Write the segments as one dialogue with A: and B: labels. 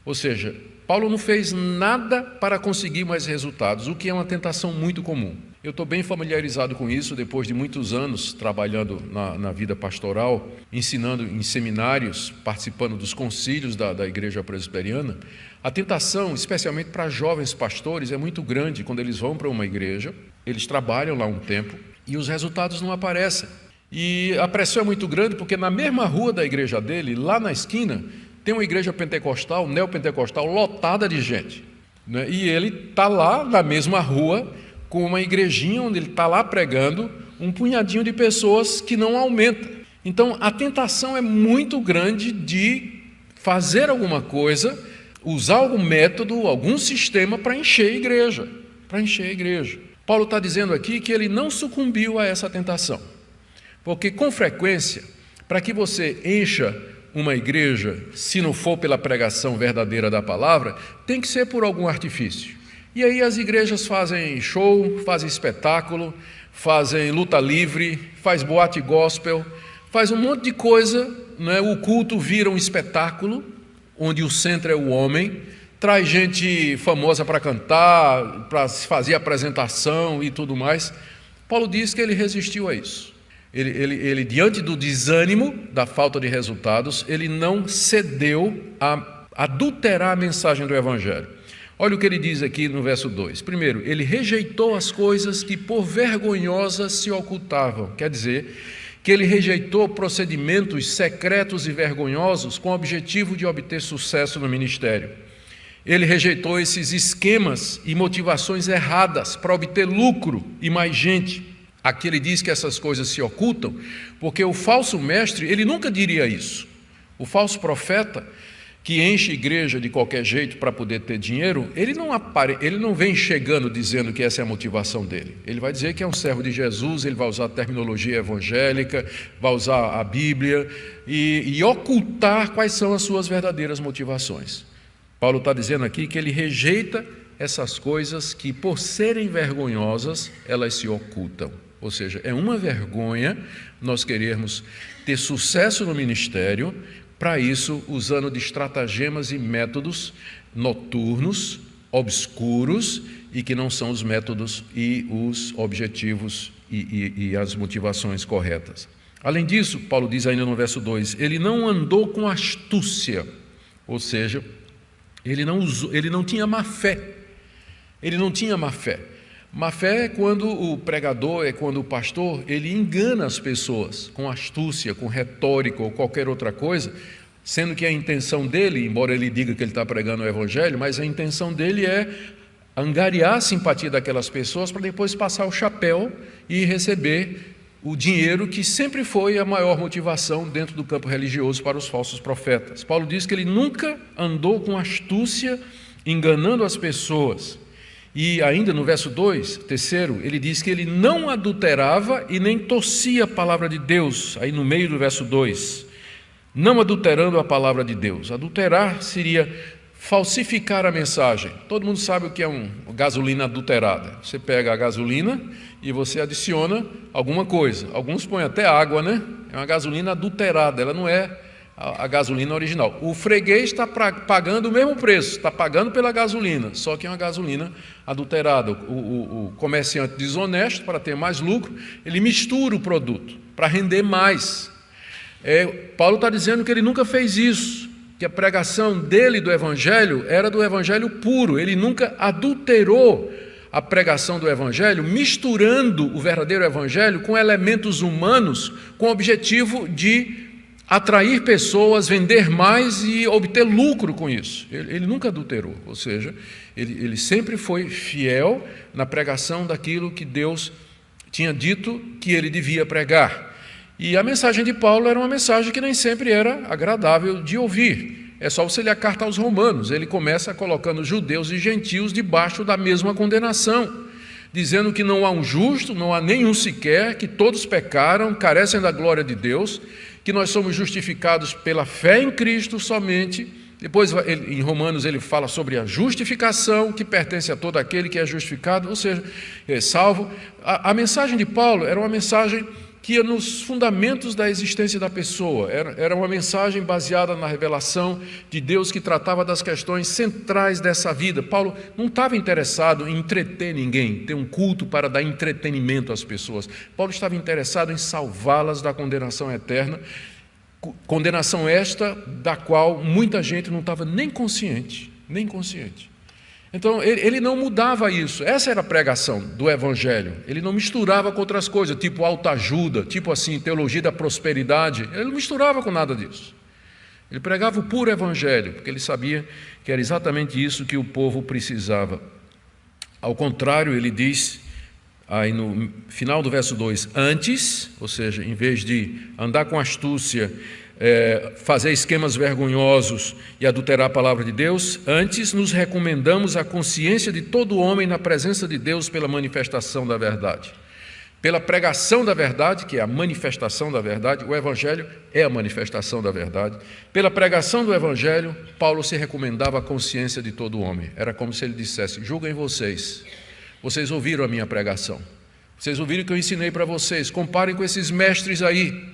A: Ou seja, Paulo não fez nada para conseguir mais resultados, o que é uma tentação muito comum. Eu estou bem familiarizado com isso, depois de muitos anos trabalhando na vida pastoral, ensinando em seminários, participando dos concílios da Igreja Presbiteriana. A tentação, especialmente para jovens pastores, é muito grande quando eles vão para uma igreja, eles trabalham lá um tempo e os resultados não aparecem. E a pressão é muito grande porque na mesma rua da igreja dele, lá na esquina, tem uma igreja pentecostal, neopentecostal, lotada de gente, né? E ele está lá na mesma rua, com uma igrejinha onde ele está lá pregando, um punhadinho de pessoas que não aumenta. Então, a tentação é muito grande de fazer alguma coisa, usar algum método, algum sistema para encher a igreja. Paulo está dizendo aqui que ele não sucumbiu a essa tentação, porque com frequência, para que você encha uma igreja, se não for pela pregação verdadeira da palavra, tem que ser por algum artifício. E aí as igrejas fazem show, fazem espetáculo, fazem luta livre, faz boate gospel, faz um monte de coisa, né? O culto vira um espetáculo, onde o centro é o homem, traz gente famosa para cantar, para fazer apresentação e tudo mais. Paulo diz que ele resistiu a isso. Ele, diante do desânimo, da falta de resultados, ele não cedeu a adulterar a mensagem do Evangelho. Olha o que ele diz aqui no verso 2. Primeiro, ele rejeitou as coisas que por vergonhosas se ocultavam. Quer dizer, que ele rejeitou procedimentos secretos e vergonhosos com o objetivo de obter sucesso no ministério. Ele rejeitou esses esquemas e motivações erradas para obter lucro e mais gente. Aqui ele diz que essas coisas se ocultam, porque o falso mestre, ele nunca diria isso. O falso profeta, que enche a igreja de qualquer jeito para poder ter dinheiro, ele não vem chegando dizendo que essa é a motivação dele. Ele vai dizer que é um servo de Jesus, ele vai usar a terminologia evangélica, vai usar a Bíblia e ocultar quais são as suas verdadeiras motivações. Paulo está dizendo aqui que ele rejeita essas coisas que, por serem vergonhosas, elas se ocultam. Ou seja, é uma vergonha nós querermos ter sucesso no ministério, para isso, usando de estratagemas e métodos noturnos, obscuros, e que não são os métodos e os objetivos e as motivações corretas. Além disso, Paulo diz ainda no verso 2, ele não andou com astúcia, ou seja, ele não tinha má fé. Ele não tinha má fé. Má fé é quando o pregador, é quando o pastor, ele engana as pessoas com astúcia, com retórica ou qualquer outra coisa, sendo que a intenção dele, embora ele diga que ele está pregando o evangelho, mas a intenção dele é angariar a simpatia daquelas pessoas para depois passar o chapéu e receber o dinheiro, que sempre foi a maior motivação dentro do campo religioso para os falsos profetas. Paulo diz que ele nunca andou com astúcia, enganando as pessoas. E ainda no verso 2, terceiro, ele diz que ele não adulterava e nem torcia a palavra de Deus, aí no meio do verso 2, não adulterando a palavra de Deus. Adulterar seria falsificar a mensagem. Todo mundo sabe o que é uma gasolina adulterada. Você pega a gasolina e você adiciona alguma coisa. Alguns põem até água, né? É uma gasolina adulterada, ela não é a gasolina original. O freguês está pagando o mesmo preço, está pagando pela gasolina, só que é uma gasolina adulterada. O comerciante desonesto, para ter mais lucro, ele mistura o produto para render mais. Paulo está dizendo que ele nunca fez isso, que a pregação dele do Evangelho era do Evangelho puro, ele nunca adulterou a pregação do Evangelho, misturando o verdadeiro Evangelho com elementos humanos, com o objetivo de atrair pessoas, vender mais e obter lucro com isso. Ele nunca adulterou, ou seja, ele sempre foi fiel na pregação daquilo que Deus tinha dito que ele devia pregar. E a mensagem de Paulo era uma mensagem que nem sempre era agradável de ouvir. É só você ler a carta aos Romanos, ele começa colocando judeus e gentios debaixo da mesma condenação, dizendo que não há um justo, não há nenhum sequer, que todos pecaram, carecem da glória de Deus, que nós somos justificados pela fé em Cristo somente. Depois, em Romanos, ele fala sobre a justificação, que pertence a todo aquele que é justificado, ou seja, é salvo. A mensagem de Paulo era uma mensagem que ia nos fundamentos da existência da pessoa. Era uma mensagem baseada na revelação de Deus que tratava das questões centrais dessa vida. Paulo não estava interessado em entreter ninguém, ter um culto para dar entretenimento às pessoas. Paulo estava interessado em salvá-las da condenação eterna, condenação esta da qual muita gente não estava nem consciente. Então, ele não mudava isso. Essa era a pregação do Evangelho. Ele não misturava com outras coisas, tipo autoajuda, tipo assim, teologia da prosperidade. Ele não misturava com nada disso. Ele pregava o puro Evangelho, porque ele sabia que era exatamente isso que o povo precisava. Ao contrário, ele diz, aí no final do verso 2, antes, ou seja, em vez de andar com astúcia, fazer esquemas vergonhosos e adulterar a palavra de Deus, antes nos recomendamos a consciência de todo homem na presença de Deus pela manifestação da verdade. Pela pregação da verdade, que é a manifestação da verdade, o Evangelho é a manifestação da verdade. Pela pregação do Evangelho, Paulo se recomendava a consciência de todo homem. Era como se ele dissesse, julguem vocês. Vocês ouviram a minha pregação. Vocês ouviram o que eu ensinei para vocês. Comparem com esses mestres aí.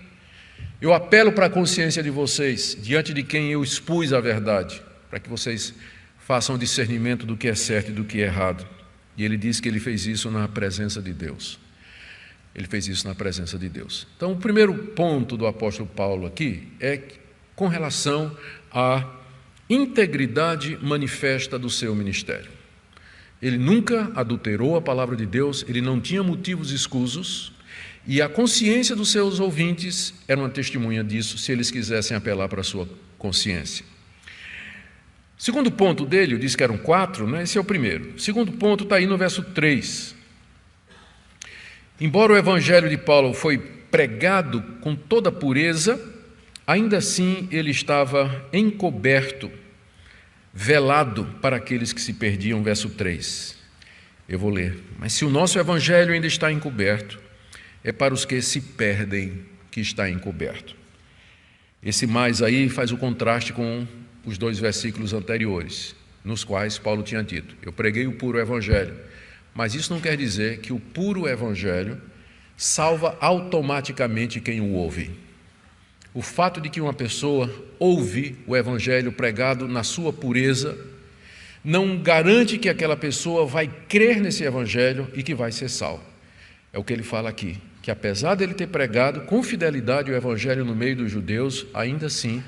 A: Eu apelo para a consciência de vocês, diante de quem eu expus a verdade, para que vocês façam discernimento do que é certo e do que é errado. E ele diz que ele fez isso na presença de Deus. Ele fez isso na presença de Deus. Então, o primeiro ponto do apóstolo Paulo aqui é com relação à integridade manifesta do seu ministério. Ele nunca adulterou a palavra de Deus, ele não tinha motivos escusos, e a consciência dos seus ouvintes era uma testemunha disso, se eles quisessem apelar para a sua consciência. Segundo ponto dele, eu disse que eram 4, né? Esse é o primeiro. O segundo ponto está aí no verso 3. Embora o evangelho de Paulo foi pregado com toda pureza, ainda assim ele estava encoberto, velado para aqueles que se perdiam, verso 3. Eu vou ler. Mas se o nosso evangelho ainda está encoberto, é para os que se perdem que está encoberto. Esse mais aí faz o contraste com os 2 versículos anteriores, nos quais Paulo tinha dito, eu preguei o puro evangelho, mas isso não quer dizer que o puro evangelho salva automaticamente quem o ouve. O fato de que uma pessoa ouve o evangelho pregado na sua pureza não garante que aquela pessoa vai crer nesse evangelho e que vai ser salvo. É o que ele fala aqui, que apesar dele ter pregado com fidelidade o evangelho no meio dos judeus, ainda assim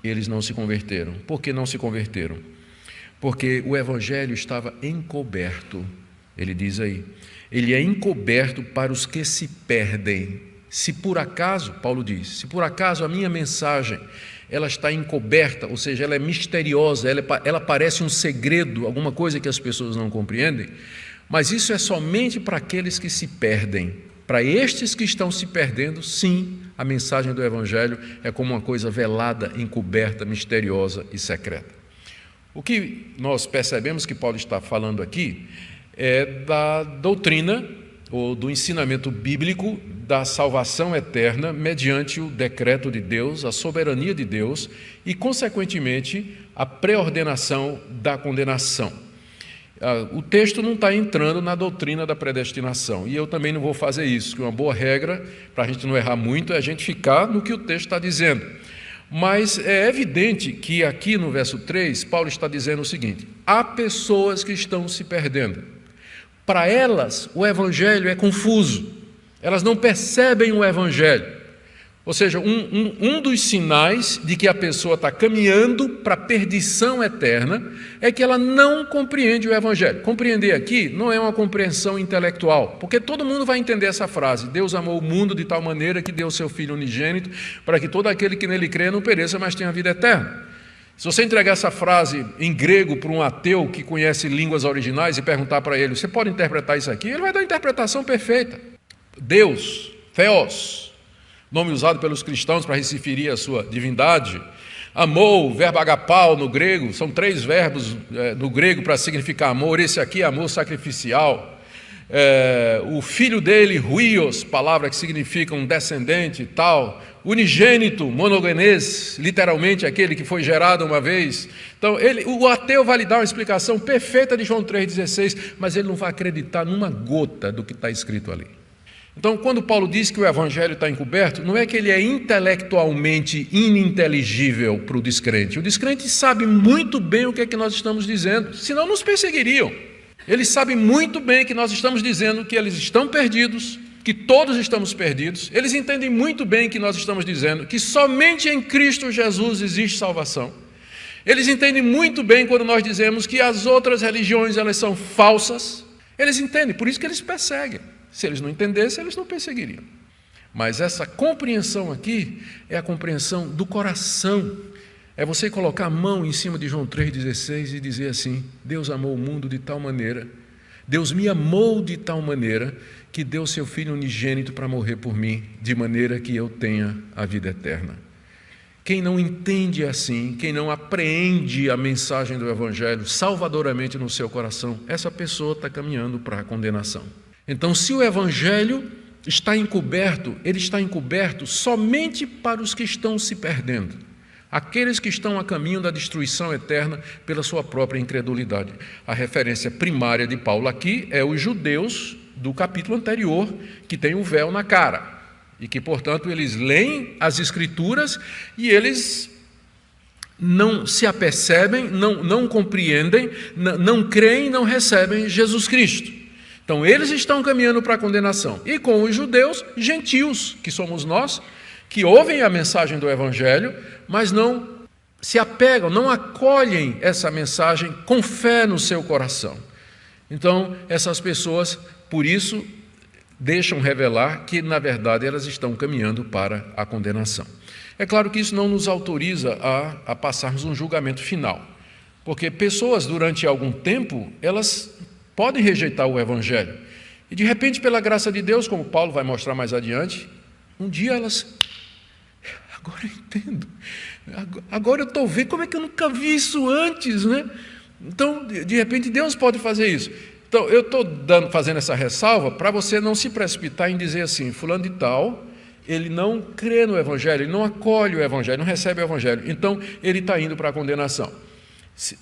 A: eles não se converteram. Por que não se converteram? Porque o evangelho estava encoberto, ele diz aí. Ele é encoberto para os que se perdem. Se por acaso, Paulo diz, se por acaso a minha mensagem ela está encoberta, ou seja, ela é misteriosa, ela parece um segredo, alguma coisa que as pessoas não compreendem, mas isso é somente para aqueles que se perdem. Para estes que estão se perdendo, sim, a mensagem do Evangelho é como uma coisa velada, encoberta, misteriosa e secreta. O que nós percebemos que Paulo está falando aqui é da doutrina ou do ensinamento bíblico da salvação eterna mediante o decreto de Deus, a soberania de Deus e, consequentemente, a pré-ordenação da condenação. O texto não está entrando na doutrina da predestinação, e eu também não vou fazer isso, que uma boa regra, para a gente não errar muito, é a gente ficar no que o texto está dizendo. Mas é evidente que aqui no verso 3, Paulo está dizendo o seguinte, há pessoas que estão se perdendo. Para elas, o evangelho é confuso, elas não percebem o evangelho. Ou seja, um dos sinais de que a pessoa está caminhando para a perdição eterna é que ela não compreende o Evangelho. Compreender aqui não é uma compreensão intelectual, porque todo mundo vai entender essa frase. Deus amou o mundo de tal maneira que deu o seu Filho unigênito para que todo aquele que nele crê não pereça, mas tenha vida eterna. Se você entregar essa frase em grego para um ateu que conhece línguas originais e perguntar para ele, você pode interpretar isso aqui? Ele vai dar a interpretação perfeita. Deus, Theos, nome usado pelos cristãos para se referir à sua divindade, amou, verbo agapau no grego, são 3 verbos no grego para significar amor, esse aqui é amor sacrificial, o filho dele, huios, palavra que significa um descendente e tal, unigênito, monogenes, literalmente aquele que foi gerado uma vez. Então, o ateu vai lhe dar uma explicação perfeita de João 3,16, mas ele não vai acreditar numa gota do que está escrito ali. Então, quando Paulo diz que o evangelho está encoberto, não é que ele é intelectualmente ininteligível para o descrente. O descrente sabe muito bem o que é que nós estamos dizendo, senão nos perseguiriam. Eles sabem muito bem que nós estamos dizendo que eles estão perdidos, que todos estamos perdidos. Eles entendem muito bem que nós estamos dizendo que somente em Cristo Jesus existe salvação. Eles entendem muito bem quando nós dizemos que as outras religiões elas são falsas. Eles entendem, por isso que eles perseguem. Se eles não entendessem, eles não perseguiriam. Mas essa compreensão aqui é a compreensão do coração. É você colocar a mão em cima de João 3,16 e dizer assim: Deus amou o mundo de tal maneira, Deus me amou de tal maneira, que deu seu Filho unigênito para morrer por mim, de maneira que eu tenha a vida eterna. Quem não entende assim, quem não apreende a mensagem do Evangelho salvadoramente no seu coração, essa pessoa está caminhando para a condenação. Então, se o Evangelho está encoberto, ele está encoberto somente para os que estão se perdendo, aqueles que estão a caminho da destruição eterna pela sua própria incredulidade. A referência primária de Paulo aqui é os judeus do capítulo anterior, que têm o véu na cara, e que, portanto, eles leem as Escrituras e eles não se apercebem, não compreendem, não creem, não recebem Jesus Cristo. Então, eles estão caminhando para a condenação. E com os judeus, gentios, que somos nós, que ouvem a mensagem do Evangelho, mas não se apegam, não acolhem essa mensagem com fé no seu coração. Então, essas pessoas, por isso, deixam revelar que, na verdade, elas estão caminhando para a condenação. É claro que isso não nos autoriza a passarmos um julgamento final, porque pessoas, durante algum tempo, elas podem rejeitar o Evangelho. E, de repente, pela graça de Deus, como Paulo vai mostrar mais adiante, um dia elas... Agora eu entendo. Agora eu estou vendo como é que eu nunca vi isso antes, né? Então, de repente, Deus pode fazer isso. Então, eu estou fazendo essa ressalva para você não se precipitar em dizer assim: fulano de tal, ele não crê no Evangelho, ele não acolhe o Evangelho, não recebe o Evangelho, então ele está indo para a condenação.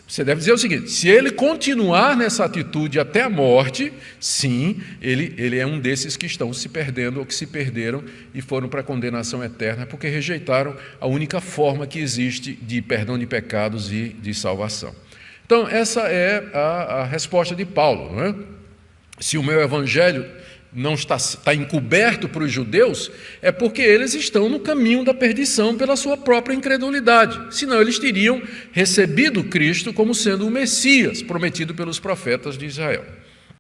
A: Você deve dizer o seguinte: se ele continuar nessa atitude até a morte, sim, ele é um desses que estão se perdendo ou que se perderam e foram para a condenação eterna, porque rejeitaram a única forma que existe de perdão de pecados e de salvação. Então, essa é a resposta de Paulo, não é? Se o meu Evangelho não está encoberto para os judeus, é porque eles estão no caminho da perdição pela sua própria incredulidade. Senão eles teriam recebido Cristo como sendo o Messias prometido pelos profetas de Israel.